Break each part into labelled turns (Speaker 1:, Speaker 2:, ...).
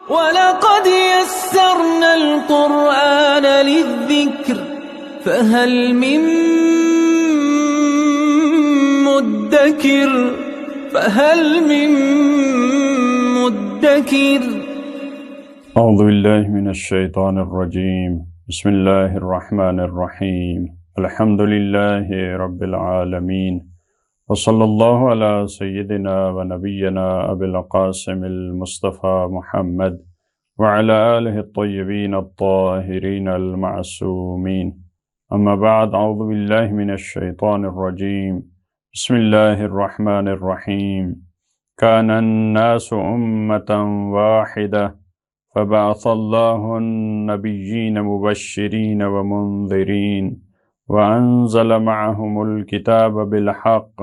Speaker 1: وَلَقَدْ يَسَّرْنَا الْقُرْآنَ لِلذِّكْرِ فَهَلْ مِن مُّدَّكِرٍ
Speaker 2: أعوذ بالله من الشيطان الرجيم. بسم الله الرحمن الرحيم. الحمد لله رب العالمين، وصلى الله على سيدنا ونبينا أبي القاسم المصطفى محمد وعلى آله الطيبين الطاهرين المعصومين. أما بعد، أعوذ بالله من الشيطان الرجيم. بسم الله الرحمن الرحيم. كان الناس أمة واحدة فبعث الله النبيين مبشرين ومنذرين وأنزل معهم الكتاب بالحق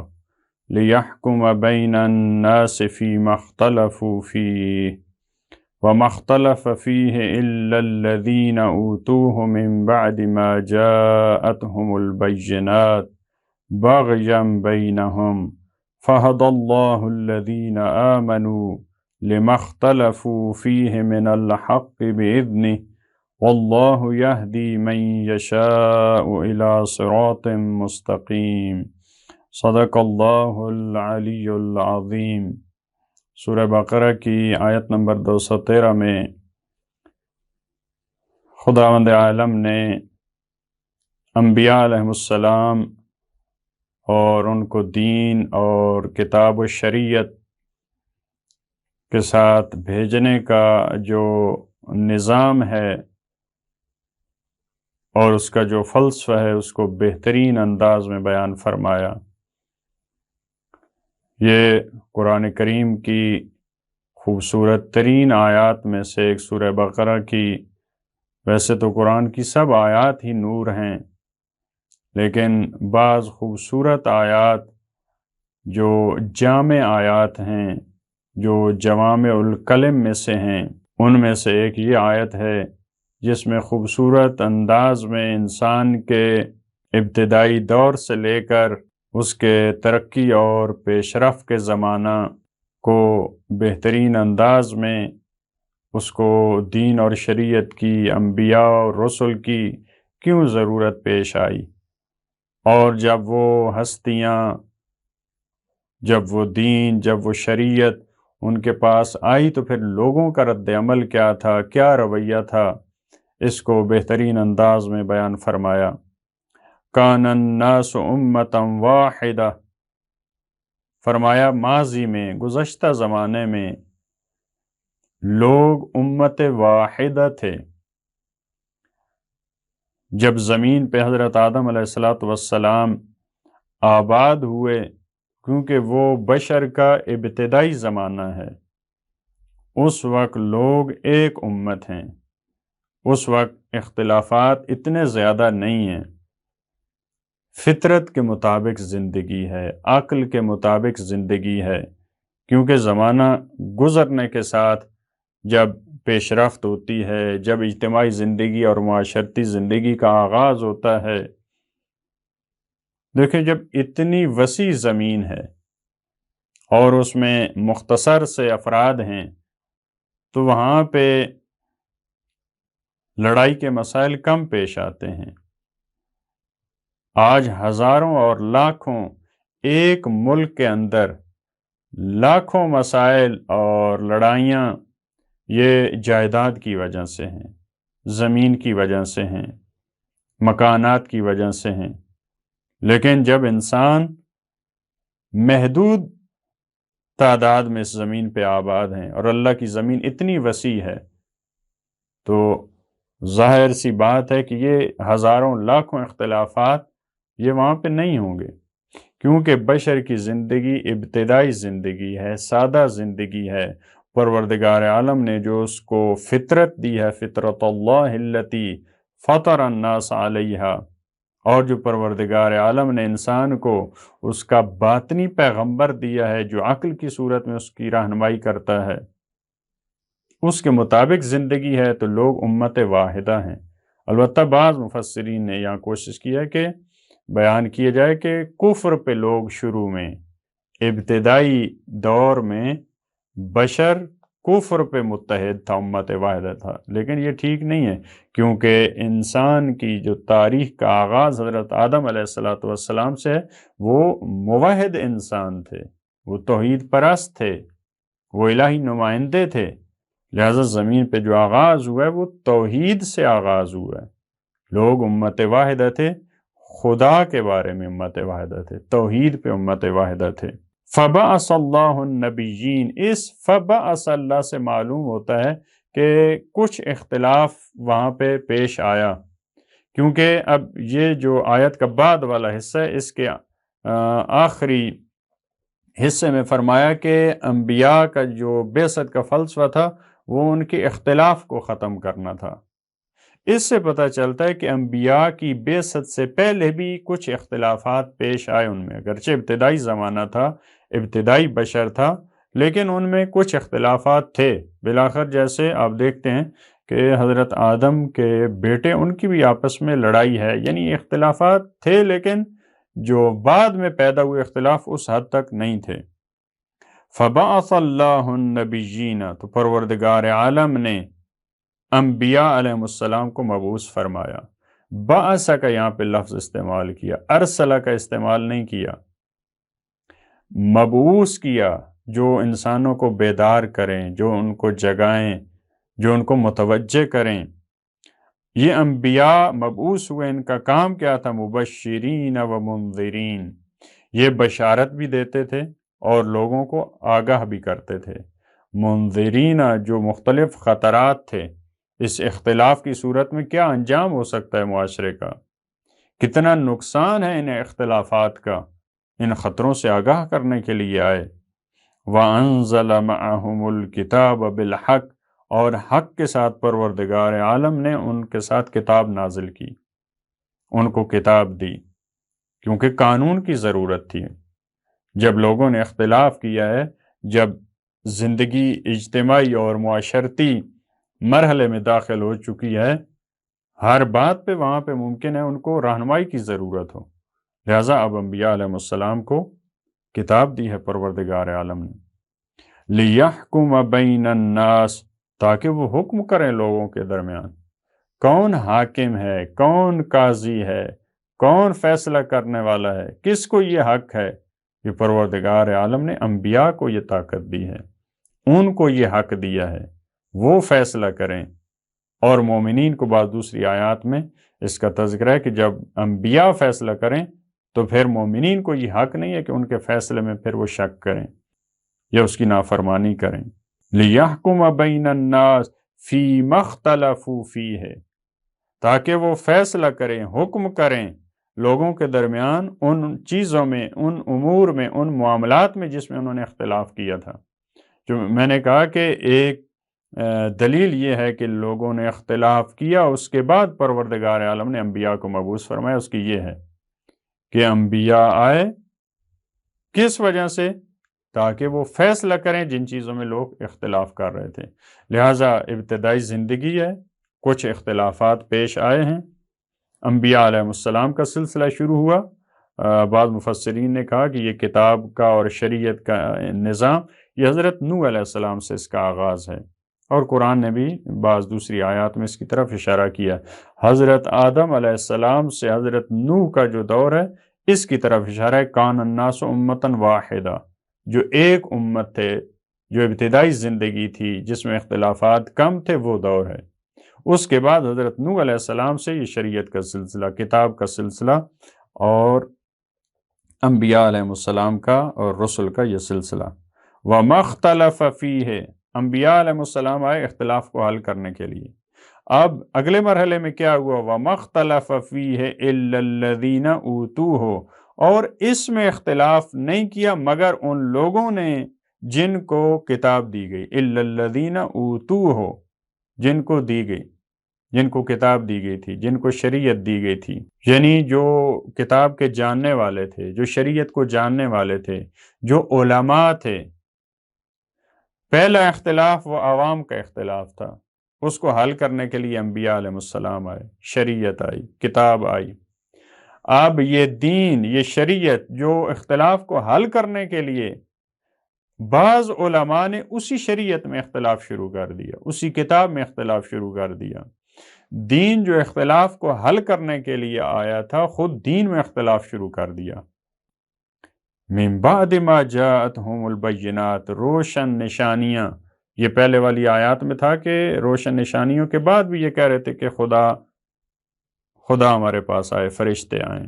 Speaker 2: ليحكم بين الناس فيما اختلفوا فيه وما اختلف فيه إلا الذين أوتوه من بعد ما جاءتهم البينات بغيا بينهم فهدى الله الذين آمنوا لما اختلفوا فيه من الحق بإذنه والله يهدي من يشاء إلى صراط مستقيم. صدق اللہ العلی العظیم. سورہ بقرہ کی آیت نمبر 213 میں خداوند عالم نے انبیاء علیہ السلام اور ان کو دین اور کتاب و شریعت کے ساتھ بھیجنے کا جو نظام ہے اور اس کا جو فلسفہ ہے اس کو بہترین انداز میں بیان فرمایا. یہ قرآن کریم کی خوبصورت ترین آیات میں سے ایک سورہ بقرہ کی، ویسے تو قرآن کی سب آیات ہی نور ہیں، لیکن بعض خوبصورت آیات جو جامع آیات ہیں، جو جوامع الکلم میں سے ہیں، ان میں سے ایک یہ آیت ہے جس میں خوبصورت انداز میں انسان کے ابتدائی دور سے لے کر اس کے ترقی اور پیش رفت کے زمانہ کو بہترین انداز میں اس کو دین اور شریعت کی، انبیاء اور رسل کی کیوں ضرورت پیش آئی، اور جب وہ ہستیاں، جب وہ دین، جب وہ شریعت ان کے پاس آئی تو پھر لوگوں کا رد عمل کیا تھا، کیا رویہ تھا، اس کو بہترین انداز میں بیان فرمایا. کان الناس امۃ واحدہ، فرمایا ماضی میں، گزشتہ زمانے میں لوگ امت واحدہ تھے. جب زمین پہ حضرت آدم علیہ السلام آباد ہوئے، کیونکہ وہ بشر کا ابتدائی زمانہ ہے، اس وقت لوگ ایک امت ہیں. اس وقت اختلافات اتنے زیادہ نہیں ہیں، فطرت کے مطابق زندگی ہے، عقل کے مطابق زندگی ہے. کیونکہ زمانہ گزرنے کے ساتھ جب پیش رفت ہوتی ہے، جب اجتماعی زندگی اور معاشرتی زندگی کا آغاز ہوتا ہے، دیکھیں جب اتنی وسیع زمین ہے اور اس میں مختصر سے افراد ہیں تو وہاں پہ لڑائی کے مسائل کم پیش آتے ہیں. آج ہزاروں اور لاکھوں ایک ملک کے اندر لاکھوں مسائل اور لڑائیاں یہ جائیداد کی وجہ سے ہیں، زمین کی وجہ سے ہیں، مکانات کی وجہ سے ہیں. لیکن جب انسان محدود تعداد میں اس زمین پہ آباد ہیں اور اللہ کی زمین اتنی وسیع ہے تو ظاہر سی بات ہے کہ یہ ہزاروں لاکھوں اختلافات یہ وہاں پہ نہیں ہوں گے، کیونکہ بشر کی زندگی ابتدائی زندگی ہے، سادہ زندگی ہے. پروردگار عالم نے جو اس کو فطرت دی ہے، فطرت اللہ التی فطر الناس علیہا، اور جو پروردگار عالم نے انسان کو اس کا باطنی پیغمبر دیا ہے جو عقل کی صورت میں اس کی رہنمائی کرتا ہے، اس کے مطابق زندگی ہے، تو لوگ امت واحدہ ہیں. البتہ بعض مفسرین نے یہاں کوشش کی ہے کہ بیان کیا جائے کہ کفر پہ لوگ شروع میں ابتدائی دور میں بشر کفر پہ متحد تھا، امت واحدہ تھا، لیکن یہ ٹھیک نہیں ہے، کیونکہ انسان کی جو تاریخ کا آغاز حضرت آدم علیہ السلام سے ہے، وہ موحد انسان تھے، وہ توحید پرست تھے، وہ الہی نمائندے تھے، لہذا زمین پہ جو آغاز ہوا ہے وہ توحید سے آغاز ہوا ہے۔ لوگ امت واحدہ تھے، خدا کے بارے میں امت واحدہ تھے، توحید پہ امت واحدہ تھے۔ فبعث اللہ النبیین، اس فبعث اللہ سے معلوم ہوتا ہے کہ کچھ اختلاف وہاں پہ پیش آیا، کیونکہ اب یہ جو آیت کا بعد والا حصہ ہے، اس کے آخری حصے میں فرمایا کہ انبیاء کا جو بعثت کا فلسفہ تھا وہ ان کے اختلاف کو ختم کرنا تھا۔ اس سے پتہ چلتا ہے کہ انبیاء کی بعثت سے پہلے بھی کچھ اختلافات پیش آئے ان میں، اگرچہ ابتدائی زمانہ تھا، ابتدائی بشر تھا، لیکن ان میں کچھ اختلافات تھے۔ بالآخر جیسے آپ دیکھتے ہیں کہ حضرت آدم کے بیٹے، ان کی بھی آپس میں لڑائی ہے، یعنی اختلافات تھے، لیکن جو بعد میں پیدا ہوئے اختلاف اس حد تک نہیں تھے۔ فبعث اللہ النبیین، تو پروردگار عالم نے انبیاء علیہ السلام کو مبعوث فرمایا۔ بعث کا یہاں پہ لفظ استعمال کیا، ارسلہ کا استعمال نہیں کیا، مبعوث کیا، جو انسانوں کو بیدار کریں، جو ان کو جگائیں، جو ان کو متوجہ کریں۔ یہ انبیاء مبعوث ہوئے، ان کا کام کیا تھا؟ مبشرین و منذرین، یہ بشارت بھی دیتے تھے اور لوگوں کو آگاہ بھی کرتے تھے۔ منذرین، جو مختلف خطرات تھے، اس اختلاف کی صورت میں کیا انجام ہو سکتا ہے معاشرے کا، کتنا نقصان ہے ان اختلافات کا، ان خطروں سے آگاہ کرنے کے لیے آئے۔ وَأَنزَلَ مَعَهُمُ الْكِتَابَ بِالْحَقِّ، اور حق کے ساتھ پروردگار عالم نے ان کے ساتھ کتاب نازل کی، ان کو کتاب دی، کیونکہ قانون کی ضرورت تھی۔ جب لوگوں نے اختلاف کیا ہے، جب زندگی اجتماعی اور معاشرتی مرحلے میں داخل ہو چکی ہے، ہر بات پہ وہاں پہ ممکن ہے ان کو رہنمائی کی ضرورت ہو، لہٰذا اب انبیاء علیہ السلام کو کتاب دی ہے پروردگار عالم نے۔ لِيَحْكُمَ بَيْنَ النَّاسِ، تاکہ وہ حکم کریں لوگوں کے درمیان، کون حاکم ہے، کون قاضی ہے، کون فیصلہ کرنے والا ہے، کس کو یہ حق ہے۔ یہ پروردگار عالم نے انبیاء کو یہ طاقت دی ہے، ان کو یہ حق دیا ہے، وہ فیصلہ کریں۔ اور مومنین کو بعض دوسری آیات میں اس کا تذکرہ ہے کہ جب انبیاء فیصلہ کریں تو پھر مومنین کو یہ حق نہیں ہے کہ ان کے فیصلے میں پھر وہ شک کریں یا اس کی نافرمانی کریں۔ لِيَحْكُمَ بَيْنَ النَّاسِ فِيمَا اخْتَلَفُوا فِيهِ، تاکہ وہ فیصلہ کریں، حکم کریں لوگوں کے درمیان ان چیزوں میں، ان امور میں، ان معاملات میں جس میں انہوں نے اختلاف کیا تھا۔ جو میں نے کہا کہ ایک دلیل یہ ہے کہ لوگوں نے اختلاف کیا، اس کے بعد پروردگار عالم نے انبیاء کو مبعوث فرمایا، اس کی یہ ہے کہ انبیاء آئے کس وجہ سے؟ تاکہ وہ فیصلہ کریں جن چیزوں میں لوگ اختلاف کر رہے تھے۔ لہٰذا ابتدائی زندگی ہے، کچھ اختلافات پیش آئے ہیں، انبیاء علیہ السلام کا سلسلہ شروع ہوا۔ بعض مفسرین نے کہا کہ یہ کتاب کا اور شریعت کا نظام یہ حضرت نوح علیہ السلام سے اس کا آغاز ہے، اور قرآن نے بھی بعض دوسری آیات میں اس کی طرف اشارہ کیا۔ حضرت آدم علیہ السلام سے حضرت نوح کا جو دور ہے، اس کی طرف اشارہ ہے۔ کان الناس امۃ واحدہ، جو ایک امت تھے، جو ابتدائی زندگی تھی جس میں اختلافات کم تھے، وہ دور ہے۔ اس کے بعد حضرت نوح علیہ السلام سے یہ شریعت کا سلسلہ، کتاب کا سلسلہ، اور انبیاء علیہ السلام کا اور رسل کا یہ سلسلہ۔ وَمَا اخْتَلَفَ فِيهِ، انبیاء علیہ السلام آئے اختلاف کو حل کرنے کے لیے۔ اب اگلے مرحلے میں کیا ہوا؟ وَمَا اخْتَلَفَ فِيهِ إِلَّا الَّذِينَ أُوتُوهُ، اور اس میں اختلاف نہیں کیا مگر ان لوگوں نے جن کو کتاب دی گئی، إِلَّا الَّذِينَ أُوتُوهُ، جن کو دی گئی، جن کو کتاب دی گئی تھی، جن کو شریعت دی گئی تھی، یعنی جو کتاب کے جاننے والے تھے، جو شریعت کو جاننے والے تھے، جو علماء تھے۔ پہلا اختلاف وہ عوام کا اختلاف تھا، اس کو حل کرنے کے لیے انبیاء علیہ السلام آئے، شریعت آئی، کتاب آئی۔ اب یہ دین، یہ شریعت جو اختلاف کو حل کرنے کے لیے بعض علماء نے اسی شریعت میں اختلاف شروع کر دیا، اسی کتاب میں اختلاف شروع کر دیا۔ دین جو اختلاف کو حل کرنے کے لیے آیا تھا، خود دین میں اختلاف شروع کر دیا۔ من بعد ما جاءتهم البینات، روشن نشانیاں، یہ پہلے والی آیات میں تھا کہ روشن نشانیوں کے بعد بھی یہ کہہ رہے تھے کہ خدا ہمارے پاس آئے، فرشتے آئیں۔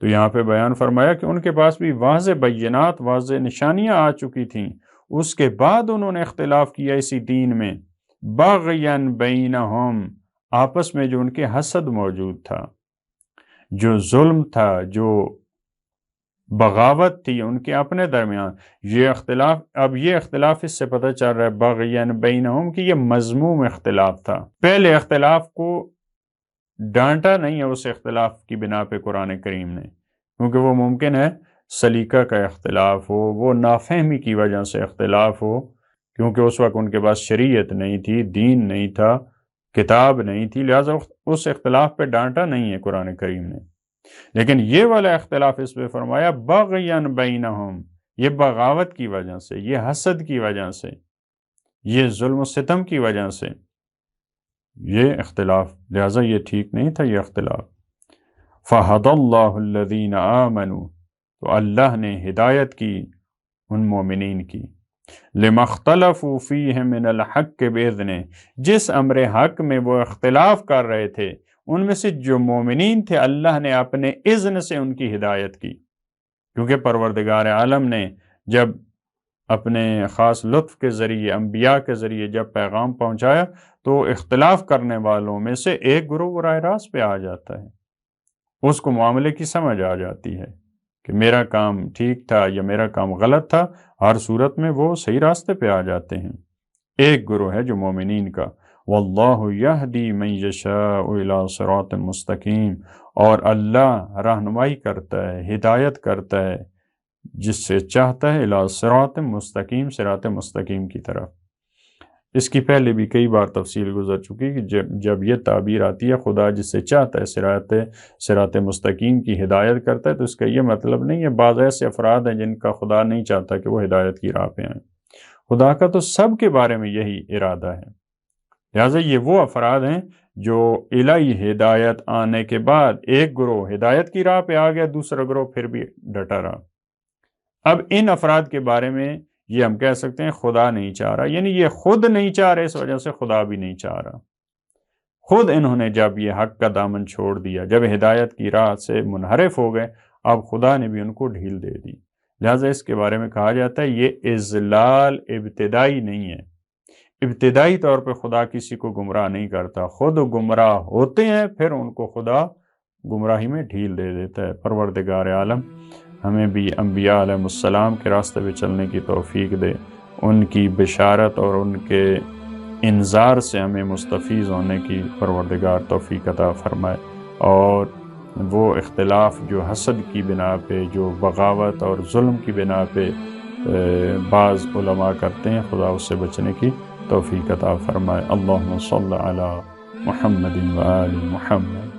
Speaker 2: تو یہاں پہ بیان فرمایا کہ ان کے پاس بھی واضح بینات، واضح نشانیاں آ چکی تھیں، اس کے بعد انہوں نے اختلاف کیا اسی دین میں، بغیاً بینہم، آپس میں جو ان کے حسد موجود تھا، جو ظلم تھا، جو بغاوت تھی ان کے اپنے درمیان، یہ اختلاف، اب یہ اختلاف اس سے پتہ چل رہا ہے بغیاً بینہم کہ یہ مذموم اختلاف تھا۔ پہلے اختلاف کو ڈانٹا نہیں ہے اس اختلاف کی بنا پہ قرآن کریم نے، کیونکہ وہ ممکن ہے سلیقہ کا اختلاف ہو، وہ نافہمی کی وجہ سے اختلاف ہو، کیونکہ اس وقت ان کے پاس شریعت نہیں تھی، دین نہیں تھا، کتاب نہیں تھی، لہٰذا اس اختلاف پہ ڈانٹا نہیں ہے قرآن کریم نے۔ لیکن یہ والا اختلاف اس پہ فرمایا بغیاً بینہم، یہ بغاوت کی وجہ سے، یہ حسد کی وجہ سے، یہ ظلم و ستم کی وجہ سے یہ اختلاف، لہذا یہ ٹھیک نہیں تھا یہ اختلاف۔ فَهَدَى اللَّهُ الَّذِينَ آمَنُوا، تو اللہ نے ہدایت کی ان مومنین کی، لِمَا اخْتَلَفُوا فِيهِ مِنَ الْحَقِّ بِإِذْنِهِ، جس امر حق میں وہ اختلاف کر رہے تھے ان میں سے جو مومنین تھے اللہ نے اپنے اذن سے ان کی ہدایت کی، کیونکہ پروردگار عالم نے جب اپنے خاص لطف کے ذریعے، انبیاء کے ذریعے جب پیغام پہنچایا تو اختلاف کرنے والوں میں سے ایک گروہ براہ راست پہ آ جاتا ہے، اس کو معاملے کی سمجھ آ جاتی ہے کہ میرا کام ٹھیک تھا یا میرا کام غلط تھا، ہر صورت میں وہ صحیح راستے پہ آ جاتے ہیں۔ ایک گروہ ہے جو مومنین کا، واللہ یہدی من یشاء الی صراط مستقیم، اور اللہ رہنمائی کرتا ہے، ہدایت کرتا ہے جس سے چاہتا ہے الی صراط مستقیم، صراط مستقیم کی طرف۔ اس کی پہلے بھی کئی بار تفصیل گزر چکی کہ جب یہ تعبیر آتی ہے خدا جس سے چاہتا ہے صراط مستقیم کی ہدایت کرتا ہے، تو اس کا یہ مطلب نہیں ہے بعض ایسے افراد ہیں جن کا خدا نہیں چاہتا کہ وہ ہدایت کی راہ پہ آئیں۔ خدا کا تو سب کے بارے میں یہی ارادہ ہے، لہٰذا یہ وہ افراد ہیں جو الہی ہدایت آنے کے بعد ایک گروہ ہدایت کی راہ پہ آ گیا، دوسرا گروہ پھر بھی ڈٹا رہا۔ اب ان افراد کے بارے میں یہ ہم کہہ سکتے ہیں خدا نہیں چاہ رہا، یعنی یہ خود نہیں چاہ رہے، اس وجہ سے خدا بھی نہیں چاہ رہا۔ خود انہوں نے جب یہ حق کا دامن چھوڑ دیا، جب ہدایت کی راہ سے منحرف ہو گئے، اب خدا نے بھی ان کو ڈھیل دے دی، لہٰذا اس کے بارے میں کہا جاتا ہے یہ اضلال ابتدائی نہیں ہے۔ ابتدائی طور پہ خدا کسی کو گمراہ نہیں کرتا، خود گمراہ ہوتے ہیں پھر ان کو خدا گمراہی میں ڈھیل دے دیتا ہے۔ پروردگار عالم ہمیں بھی انبیاء علیہ السلام کے راستے پہ چلنے کی توفیق دے، ان کی بشارت اور ان کے انذار سے ہمیں مستفیض ہونے کی پروردگار توفیق عطا فرمائے، اور وہ اختلاف جو حسد کی بنا پہ، جو بغاوت اور ظلم کی بنا پہ بعض علماء کرتے ہیں، خدا اس سے بچنے کی توفیق عطا فرمائے۔ اللہم صلی علی محمد و آل محمد۔